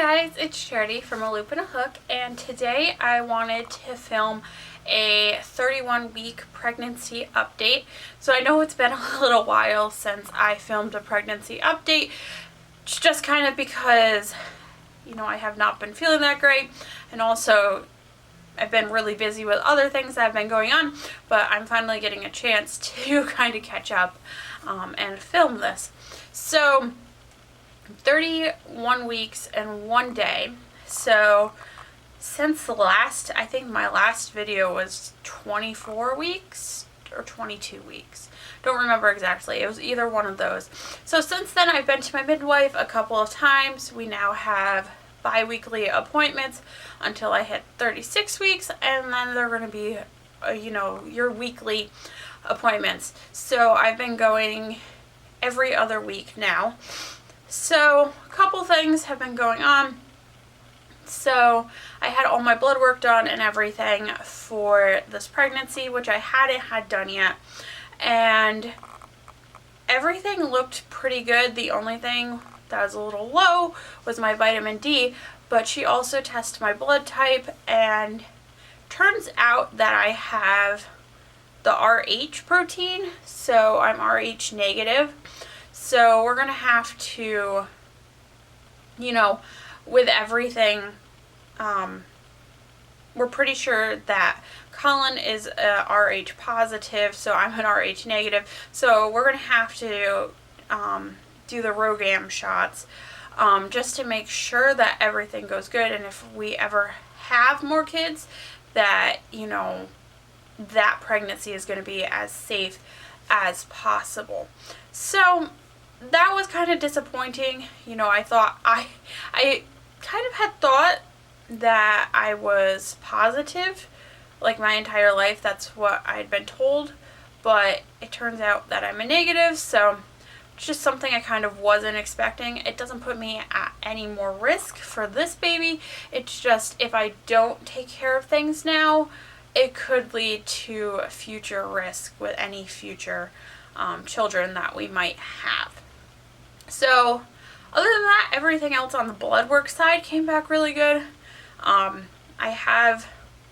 guys, it's Charity from A Loop and a Hook, and today I wanted to film a 31-week pregnancy update. So I know it's been a little while since I filmed a pregnancy update, just kind of because, I have not been feeling that great, and also I've been really busy with other things that have been going on, but I'm finally getting a chance to kind of catch up and film this. So 31 weeks and 1 day. So since I think my last video was 24 weeks or 22 weeks. Don't remember exactly. It was either one of those. So since then I've been to my midwife a couple of times. We now have bi-weekly appointments until I hit 36 weeks, and then they're going to be your weekly appointments. So I've been going every other week now. So a couple things have been going on. So I had all my blood work done and everything for this pregnancy, which I hadn't had done yet, and everything looked pretty good. The only thing that was a little low was my vitamin D, but she also tested my blood type, and turns out that I have the RH protein, so I'm RH negative. So we're going to have to, with everything, we're pretty sure that Colin is RH positive, so I'm an RH negative. So we're going to have to do the RhoGAM shots just to make sure that everything goes good. And if we ever have more kids, that, that pregnancy is going to be as safe as possible. So that was kind of disappointing. I thought I kind of had thought that I was positive like my entire life. That's what I'd been told, but it turns out that I'm a negative, so it's just something I kind of wasn't expecting. It doesn't put me at any more risk for this baby. It's just if I don't take care of things now, it could lead to a future risk with any future children that we might have. So other than that, everything else on the blood work side came back really good. I have,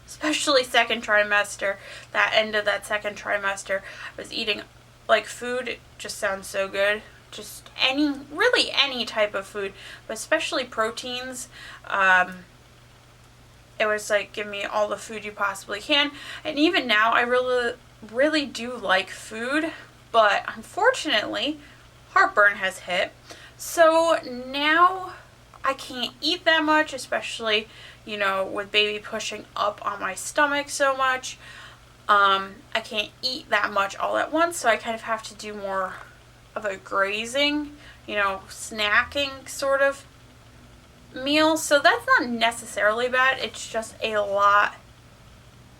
especially second trimester, that end of that second trimester, I was eating like food. It just sounds so good. Just really any type of food, but especially proteins. It was like, give me all the food you possibly can. And even now, I really do like food, but unfortunately, heartburn has hit. So now I can't eat that much, especially, with baby pushing up on my stomach so much. I can't eat that much all at once, so I kind of have to do more of a grazing, snacking sort of meal. So that's not necessarily bad. It's just a lot,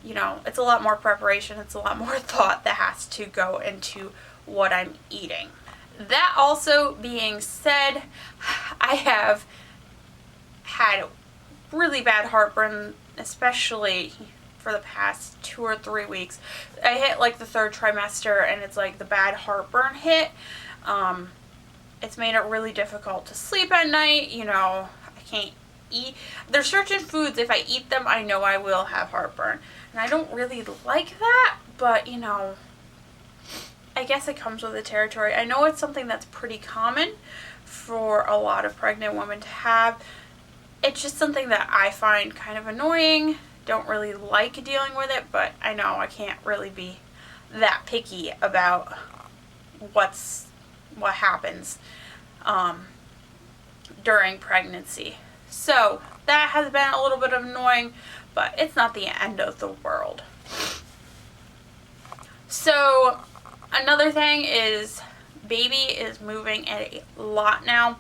it's a lot more preparation. It's a lot more thought that has to go into what I'm eating. That also being said, I have had really bad heartburn, especially for the past 2 or 3 weeks. I hit like the 3rd trimester, and it's like the bad heartburn hit. It's made it really difficult to sleep at night. I can't eat. There's certain foods, if I eat them, I know I will have heartburn. And I don't really like that, but I guess it comes with the territory. I know it's something that's pretty common for a lot of pregnant women to have. It's just something that I find kind of annoying. Don't really like dealing with it, but I know I can't really be that picky about what happens during pregnancy. So that has been a little bit annoying, but it's not the end of the world. So another thing is baby is moving a lot now,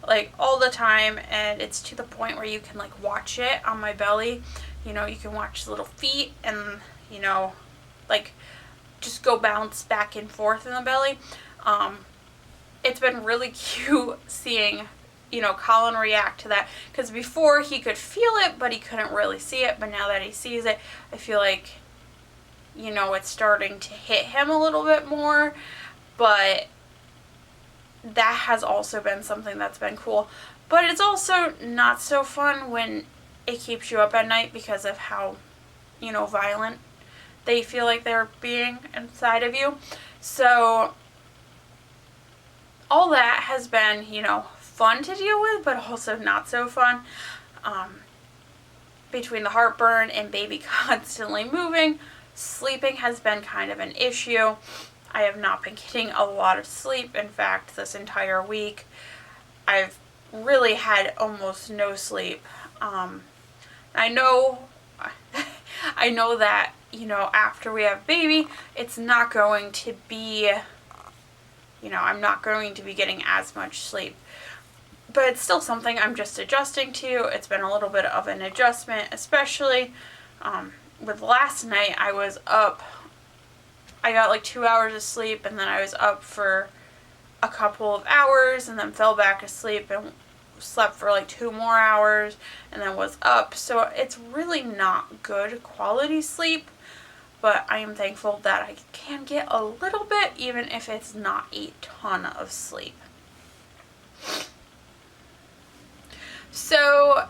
like all the time, and it's to the point where you can like watch it on my belly. You can watch the little feet and, like just go bounce back and forth in the belly. It's been really cute seeing, Colin react to that, because before he could feel it, but he couldn't really see it. But now that he sees it, I feel like, it's starting to hit him a little bit more. But that has also been something that's been cool. But it's also not so fun when it keeps you up at night because of how, violent they feel like they're being inside of you. So all that has been, fun to deal with, but also not so fun. Between the heartburn and baby constantly moving, sleeping has been kind of an issue. I have not been getting a lot of sleep. In fact, this entire week, I've really had almost no sleep. I know that, after we have baby, it's not going to be, I'm not going to be getting as much sleep. But it's still something I'm just adjusting to. It's been a little bit of an adjustment, especially with last night. I was up. I got like 2 hours of sleep, and then I was up for a couple of hours, and then fell back asleep and slept for like 2 more hours, and then was up. So it's really not good quality sleep, but I am thankful that I can get a little bit, even if it's not a ton of sleep. So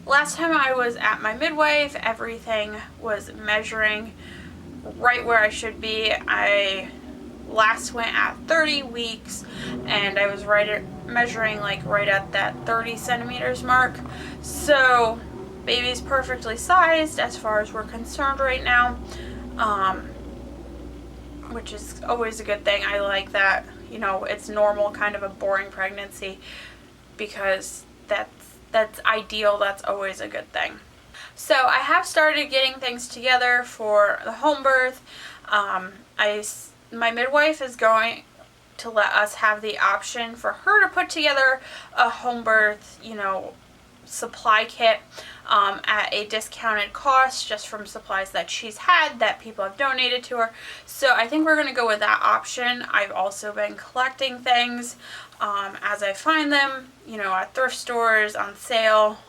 last time I was at my midwife, everything was measuring right where I should be. I last went at 30 weeks, and I was measuring like right at that 30 centimeters mark. So baby's perfectly sized as far as we're concerned right now, which is always a good thing. I like that, it's normal, kind of a boring pregnancy, because that's ideal. That's always a good thing. So I have started getting things together for the home birth. My midwife is going to let us have the option for her to put together a home birth, supply kit at a discounted cost, just from supplies that she's had that people have donated to her. So I think we're going to go with that option. I've also been collecting things as I find them, at thrift stores, on sale,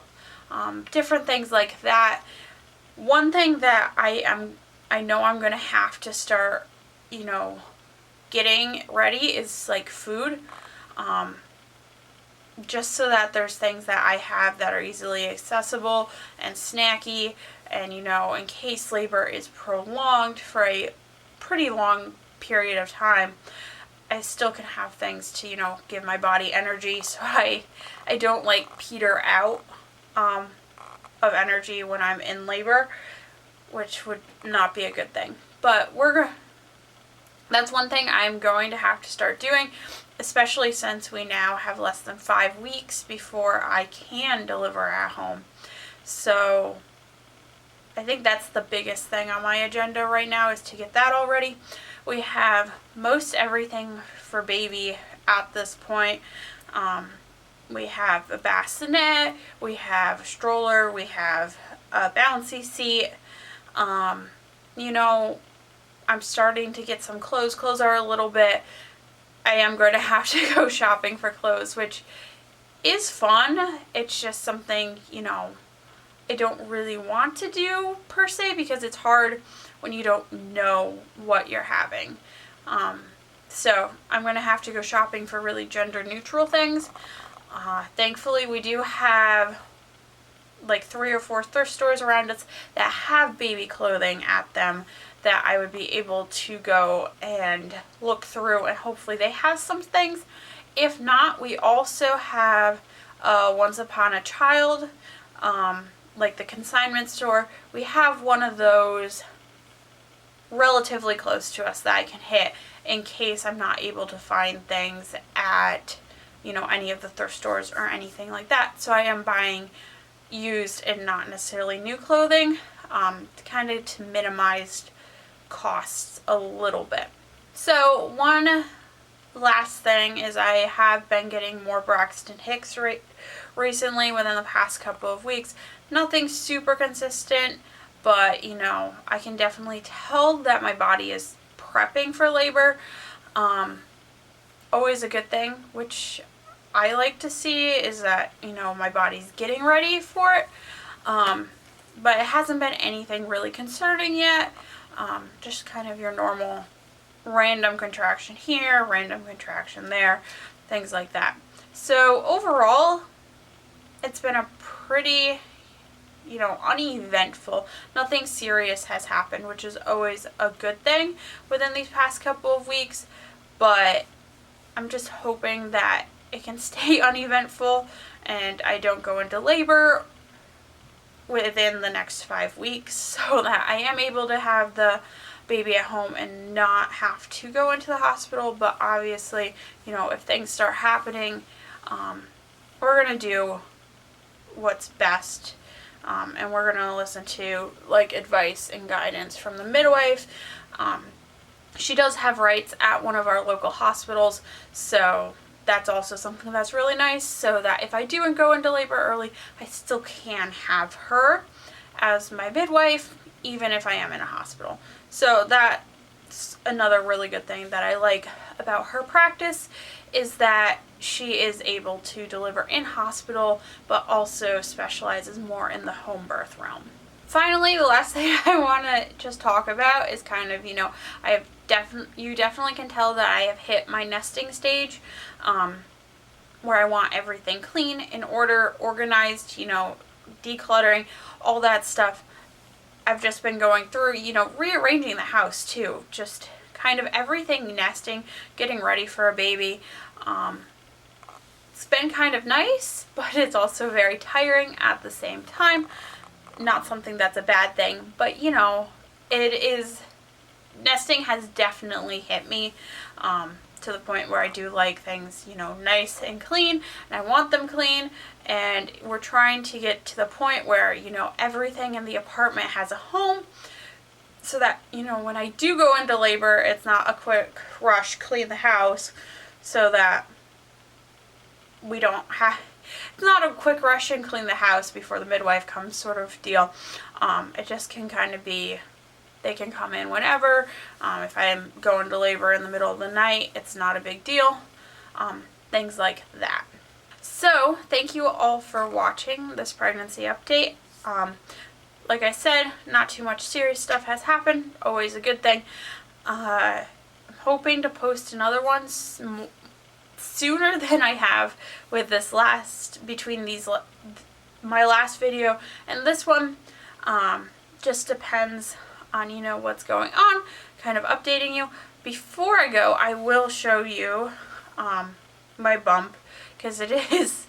different things like that. One thing that I know I'm going to have to start, getting ready is like food. Just so that there's things that I have that are easily accessible and snacky, and in case labor is prolonged for a pretty long period of time, I still can have things to give my body energy, so I don't like peter out of energy when I'm in labor, which would not be a good thing. But that's one thing I'm going to have to start doing, especially since we now have less than 5 weeks before I can deliver at home. So I think that's the biggest thing on my agenda right now, is to get that all ready. We have most everything for baby at this point. We have a bassinet, we have a stroller, we have a bouncy seat. I'm starting to get some clothes. Clothes are a little bit, I am going to have to go shopping for clothes, which is fun. It's just something, I don't really want to do per se, because it's hard when you don't know what you're having. So I'm going to have to go shopping for really gender neutral things. Thankfully, we do have like 3 or 4 thrift stores around us that have baby clothing at them, that I would be able to go and look through, and hopefully they have some things. If not, we also have Once Upon a Child, like the consignment store. We have one of those relatively close to us that I can hit in case I'm not able to find things at, any of the thrift stores or anything like that. So I am buying used and not necessarily new clothing, kind of to minimize costs a little bit. So one last thing is I have been getting more Braxton Hicks recently, within the past couple of weeks. Nothing super consistent, but I can definitely tell that my body is prepping for labor. Always a good thing, which I like to see, is that my body's getting ready for it. But it hasn't been anything really concerning yet. Just kind of your normal random contraction here, random contraction there, things like that. So overall, it's been a pretty, uneventful. Nothing serious has happened, which is always a good thing within these past couple of weeks, but I'm just hoping that it can stay uneventful and I don't go into labor within the next 5 weeks, so that I am able to have the baby at home and not have to go into the hospital. But obviously, if things start happening, we're going to do what's best, and we're going to listen to advice and guidance from the midwife. She does have rights at one of our local hospitals, so that's also something that's really nice, so that if I do go into labor early, I still can have her as my midwife, even if I am in a hospital. So that's another really good thing that I like about her practice, is that she is able to deliver in hospital, but also specializes more in the home birth realm. Finally, the last thing I want to just talk about is kind of, you definitely can tell that I have hit my nesting stage, where I want everything clean, in order, organized, decluttering, all that stuff. I've just been going through, rearranging the house too, just kind of everything nesting, getting ready for a baby. It's been kind of nice, but it's also very tiring at the same time. Not something that's a bad thing, but it is, nesting has definitely hit me, to the point where I do like things, nice and clean, and I want them clean, and we're trying to get to the point where, everything in the apartment has a home, so that, when I do go into labor, it's not a quick rush, clean the house, so that we don't have, it's not a quick rush and clean the house before the midwife comes sort of deal. It just can kind of be, they can come in whenever. If I'm going to labor in the middle of the night, it's not a big deal. Things like that. So, thank you all for watching this pregnancy update. Like I said, not too much serious stuff has happened. Always a good thing. I'm hoping to post another one sooner than I have with this my last video and this one. Just depends on, what's going on, kind of updating you. Before I go, I will show you my bump, because it is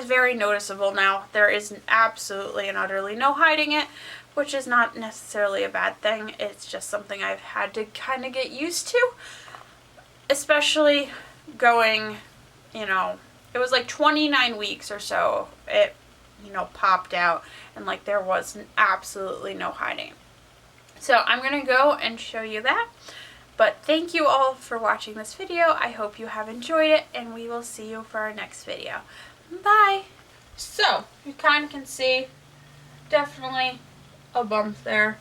very noticeable now. There is absolutely and utterly no hiding it, which is not necessarily a bad thing. It's just something I've had to kind of get used to, especially going, it was 29 weeks or so. It popped out, and there was absolutely no hiding. So I'm going to go and show you that. But thank you all for watching this video. I hope you have enjoyed it, and we will see you for our next video. Bye! So, you kind of can see definitely a bump there.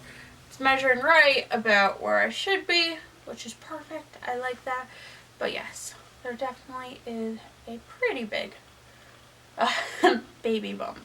It's measuring right about where I should be, which is perfect. I like that. But yes, there definitely is a pretty big baby bump.